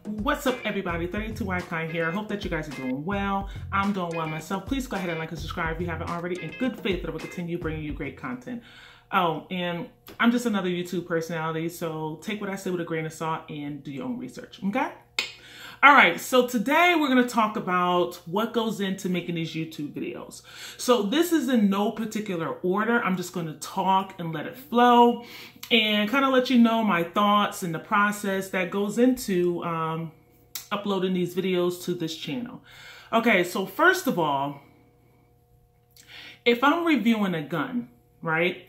What's up, everybody? 32 Icon here. I hope that you guys are doing well. I'm doing well myself. Please go ahead and like and subscribe if you haven't already. In good faith that I will continue bringing you great content. Oh, and I'm just another YouTube personality, so take what I say with a grain of salt and do your own research, okay? All right, so today we're going to talk about what goes into making these YouTube videos. So this is in no particular order. I'm just going to talk and let it flow and kind of let you know my thoughts and the process that goes into uploading these videos to this channel. Okay, so first of all, if I'm reviewing a gun, right,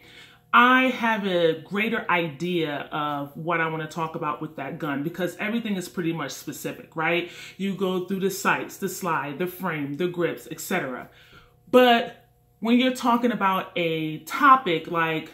I have a greater idea of what I want to talk about with that gun because everything is pretty much specific, right? You go through the sights, the slide, the frame, the grips, etc. But when you're talking about a topic like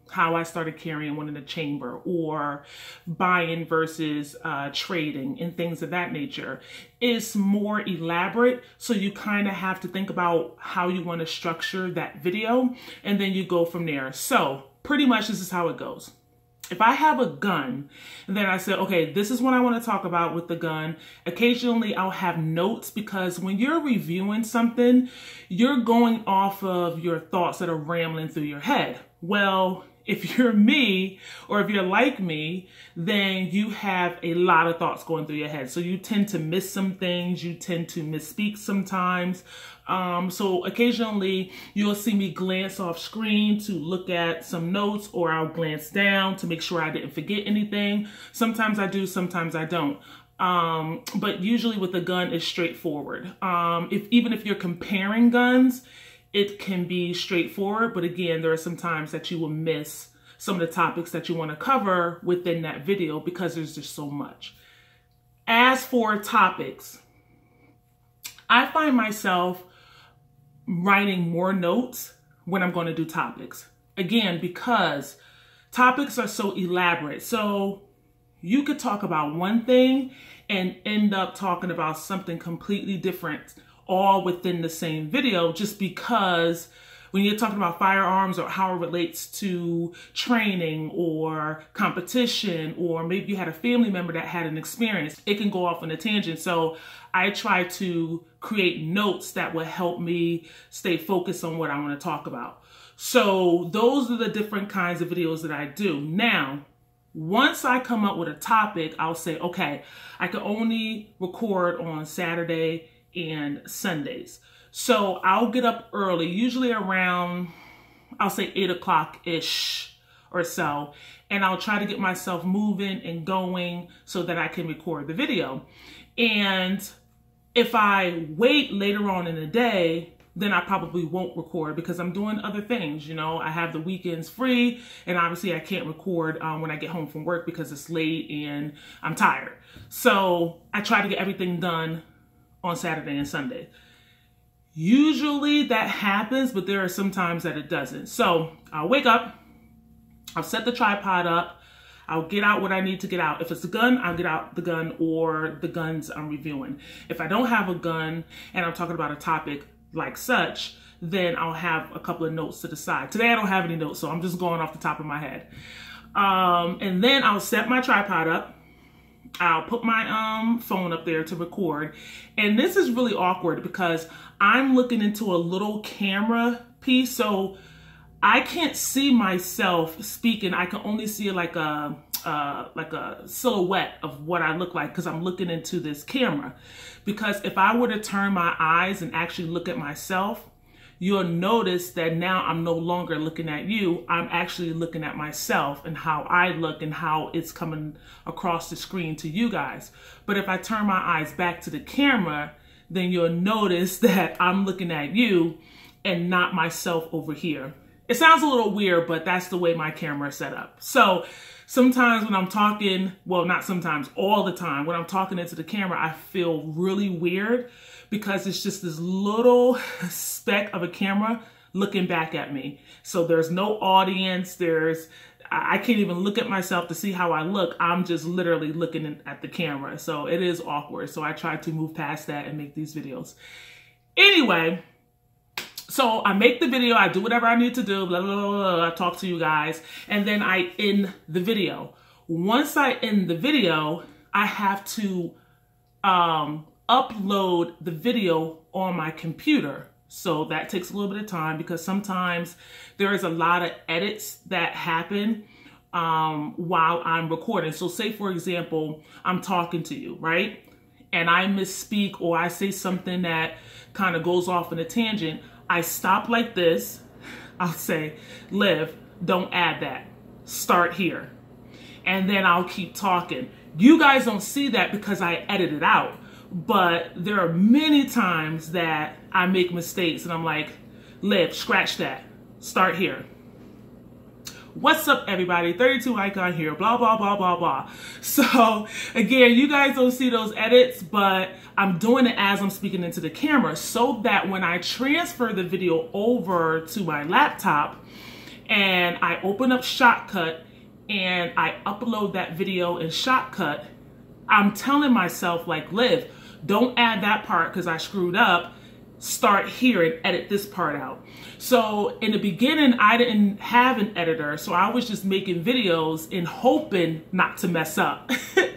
how I started carrying one in the chamber or buying versus trading and things of that nature, it's more elaborate. So you kind of have to think about how you want to structure that video and then you go from there. So pretty much this is how it goes. If I have a gun, and then I said, okay, this is what I want to talk about with the gun. Occasionally I'll have notes because when you're reviewing something, you're going off of your thoughts that are rambling through your head. Well, if you're me, or if you're like me, then you have a lot of thoughts going through your head. So you tend to miss some things. You tend to misspeak sometimes. So occasionally you'll see me glance off screen to look at some notes, or I'll glance down to make sure I didn't forget anything. Sometimes I do, sometimes I don't. But usually with a gun, it's straightforward. Even if you're comparing guns, it can be straightforward, but again, there are some times that you will miss some of the topics that you want to cover within that video because there's just so much. As for topics, I find myself writing more notes when I'm going to do topics. Again, because topics are so elaborate. So you could talk about one thing and end up talking about something completely different all within the same video, just because when you're talking about firearms or how it relates to training or competition, or maybe you had a family member that had an experience, it can go off on a tangent. So I try to create notes that will help me stay focused on what I want to talk about. So those are the different kinds of videos that I do. Now, once I come up with a topic, I'll say, okay, I can only record on Saturday and Sundays. So I'll get up early, usually around, I'll say 8 o'clock-ish or so, and I'll try to get myself moving and going so that I can record the video. And if I wait later on in the day, then I probably won't record because I'm doing other things. You know, I have the weekends free, and obviously I can't record when I get home from work because it's late and I'm tired. So I try to get everything done on Saturday and Sunday. Usually that happens, but there are some times that it doesn't. So I'll wake up, I'll set the tripod up, I'll get out what I need to get out. If it's a gun, I'll get out the gun or the guns I'm reviewing. If I don't have a gun and I'm talking about a topic like such, then I'll have a couple of notes to the side. Today I don't have any notes, so I'm just going off the top of my head. And then I'll set my tripod up. I'll put my phone up there to record. And this is really awkward because I'm looking into a little camera piece, so I can't see myself speaking. I can only see like a silhouette of what I look like because I'm looking into this camera. Because if I were to turn my eyes and actually look at myself, you'll notice that now I'm no longer looking at you. I'm actually looking at myself and how I look and how it's coming across the screen to you guys. But if I turn my eyes back to the camera, then you'll notice that I'm looking at you and not myself over here. It sounds a little weird, but that's the way my camera is set up. So sometimes when I'm talking, well, not sometimes, all the time, when I'm talking into the camera, I feel really weird because it's just this little speck of a camera looking back at me. So there's no audience, I can't even look at myself to see how I look. I'm just literally looking at the camera. So it is awkward. So I try to move past that and make these videos. Anyway, so I make the video, I do whatever I need to do, blah, blah, blah, blah, I talk to you guys, and then I end the video. Once I end the video, I have to upload the video on my computer. So that takes a little bit of time because sometimes there is a lot of edits that happen while I'm recording. So say, for example, I'm talking to you, right? And I misspeak or I say something that kind of goes off in a tangent. I stop like this. I'll say, Liv, don't add that. Start here. And then I'll keep talking. You guys don't see that because I edit it out. But there are many times that I make mistakes and I'm like, Liv, scratch that. Start here. What's up, everybody? 32 Icon here, blah, blah, blah, blah, blah. So again, you guys don't see those edits, but I'm doing it as I'm speaking into the camera so that when I transfer the video over to my laptop and I open up Shotcut and I upload that video in Shotcut, I'm telling myself like, Liv, don't add that part because I screwed up. Start here and edit this part out. So in the beginning, I didn't have an editor. So I was just making videos and hoping not to mess up.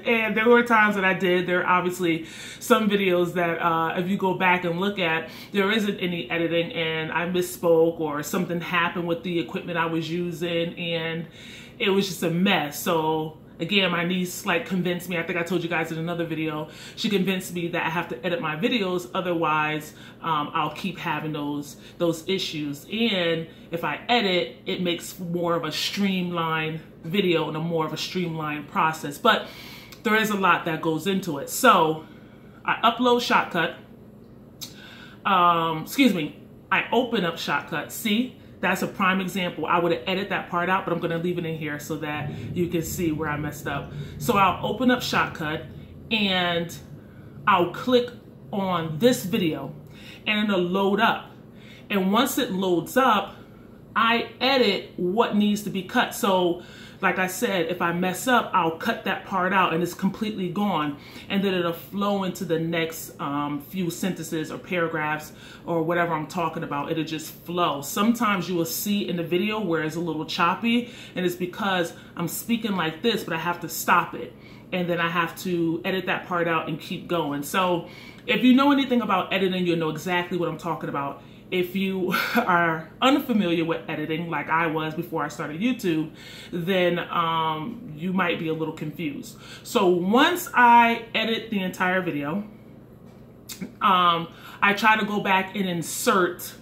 And there were times that I did. There are obviously some videos that if you go back and look at, there isn't any editing and I misspoke or something happened with the equipment I was using and it was just a mess. So again, my niece like convinced me, I think I told you guys in another video, she convinced me that I have to edit my videos, otherwise I'll keep having those issues. And if I edit, it makes more of a streamlined video and a more of a streamlined process. But there is a lot that goes into it. So I upload Shotcut, I open up Shotcut, see? That's a prime example. I would have edited that part out, but I'm going to leave it in here so that you can see where I messed up. So I'll open up Shotcut and I'll click on this video and it'll load up. And once it loads up, I edit what needs to be cut. So like I said, if I mess up, I'll cut that part out and it's completely gone. And then it'll flow into the next few sentences or paragraphs or whatever I'm talking about. It'll just flow. Sometimes you will see in the video where it's a little choppy and it's because I'm speaking like this, but I have to stop it. And then I have to edit that part out and keep going. So if you know anything about editing, you'll know exactly what I'm talking about. If you are unfamiliar with editing, like I was before I started YouTube, then you might be a little confused. So once I edit the entire video, I try to go back and insert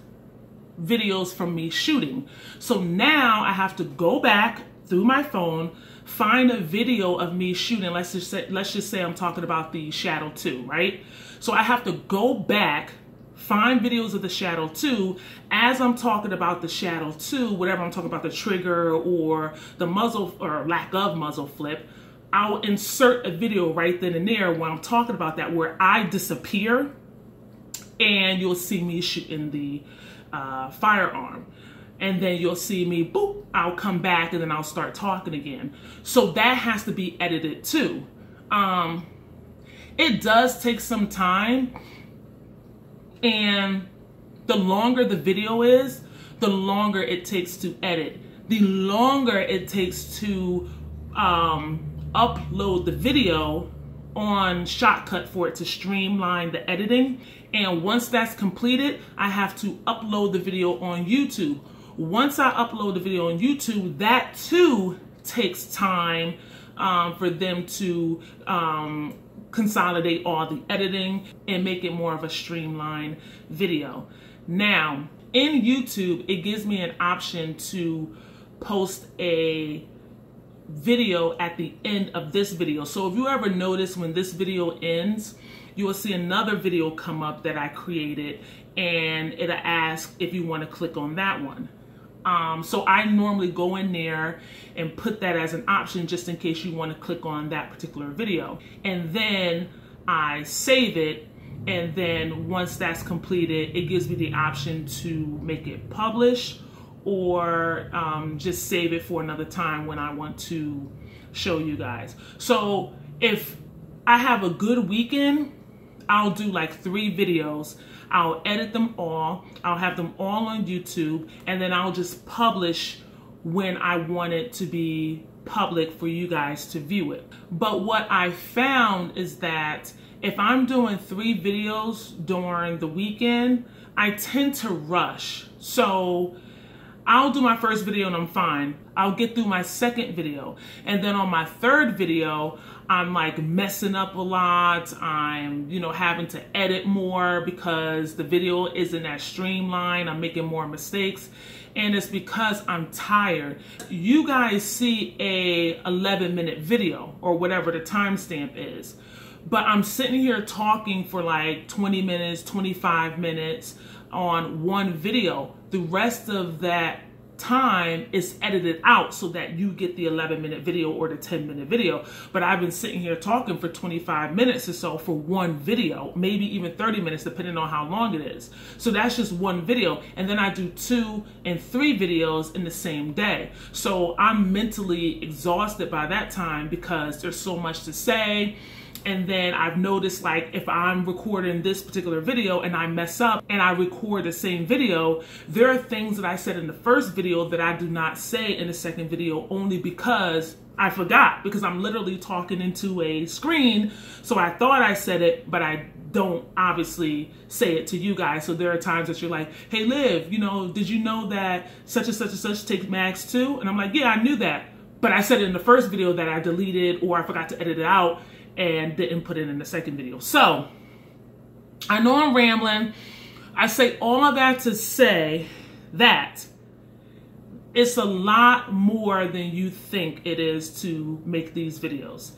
videos from me shooting. So now I have to go back through my phone, find a video of me shooting. Let's just say I'm talking about the Shadow 2, right? So I have to go back, find videos of the Shadow 2 as I'm talking about the Shadow 2, whatever I'm talking about, the trigger or the muzzle or lack of muzzle flip. I'll insert a video right then and there when I'm talking about that where I disappear and you'll see me shooting the firearm. And then you'll see me, boop, I'll come back and then I'll start talking again. So that has to be edited too. It does take some time. And the longer the video is, the longer it takes to edit. The longer it takes to upload the video on Shotcut for it to streamline the editing. And once that's completed, I have to upload the video on YouTube. Once I upload the video on YouTube, that too takes time for them to consolidate all the editing and make it more of a streamlined video. Now, in YouTube, it gives me an option to post a video at the end of this video. So if you ever notice when this video ends, you will see another video come up that I created and it'll ask if you want to click on that one. So I normally go in there and put that as an option just in case you want to click on that particular video. And then I save it. And then once that's completed, it gives me the option to make it publish or just save it for another time when I want to show you guys. So if I have a good weekend, I'll do like 3 videos. I'll edit them all. I'll have them all on YouTube, and then I'll just publish when I want it to be public for you guys to view it. But what I found is that if I'm doing 3 videos during the weekend, I tend to rush. So I'll do my first video and I'm fine. I'll get through my second video. And then on my third video, I'm like messing up a lot. I'm, having to edit more because the video isn't as streamlined. I'm making more mistakes. And it's because I'm tired. You guys see a 11-minute video or whatever the timestamp is. But I'm sitting here talking for like 20 minutes, 25 minutes on one video. The rest of that time is edited out so that you get the 11-minute video or the 10-minute video. But I've been sitting here talking for 25 minutes or so for one video, maybe even 30 minutes depending on how long it is. So that's just one video. And then I do 2 and 3 videos in the same day. So I'm mentally exhausted by that time because there's so much to say. And then I've noticed, like, if I'm recording this particular video and I mess up and I record the same video, there are things that I said in the first video that I do not say in the second video only because I forgot, because I'm literally talking into a screen. So I thought I said it, but I don't obviously say it to you guys. So there are times that you're like, hey, Liv, did you know that such and such and such takes max too? And I'm like, yeah, I knew that. But I said it in the first video that I deleted or I forgot to edit it out and didn't put it in the second video. So I know I'm rambling. I say all of that to say that it's a lot more than you think it is to make these videos.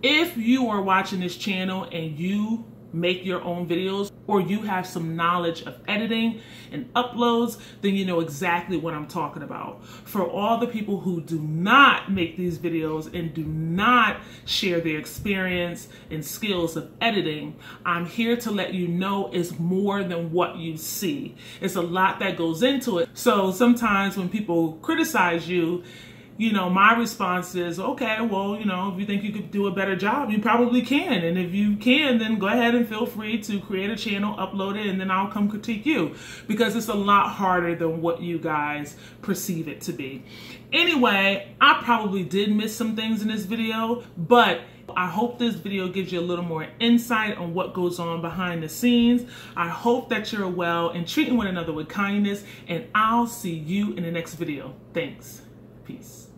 If you are watching this channel and you make your own videos, or you have some knowledge of editing and uploads, then you know exactly what I'm talking about. For all the people who do not make these videos and do not share their experience and skills of editing, I'm here to let you know it's more than what you see. It's a lot that goes into it. So sometimes when people criticize you, my response is, okay, well, if you think you could do a better job, you probably can. And if you can, then go ahead and feel free to create a channel, upload it, and then I'll come critique you, because it's a lot harder than what you guys perceive it to be. Anyway, I probably did miss some things in this video, but I hope this video gives you a little more insight on what goes on behind the scenes. I hope that you're well and treating one another with kindness, and I'll see you in the next video. Thanks. Peace.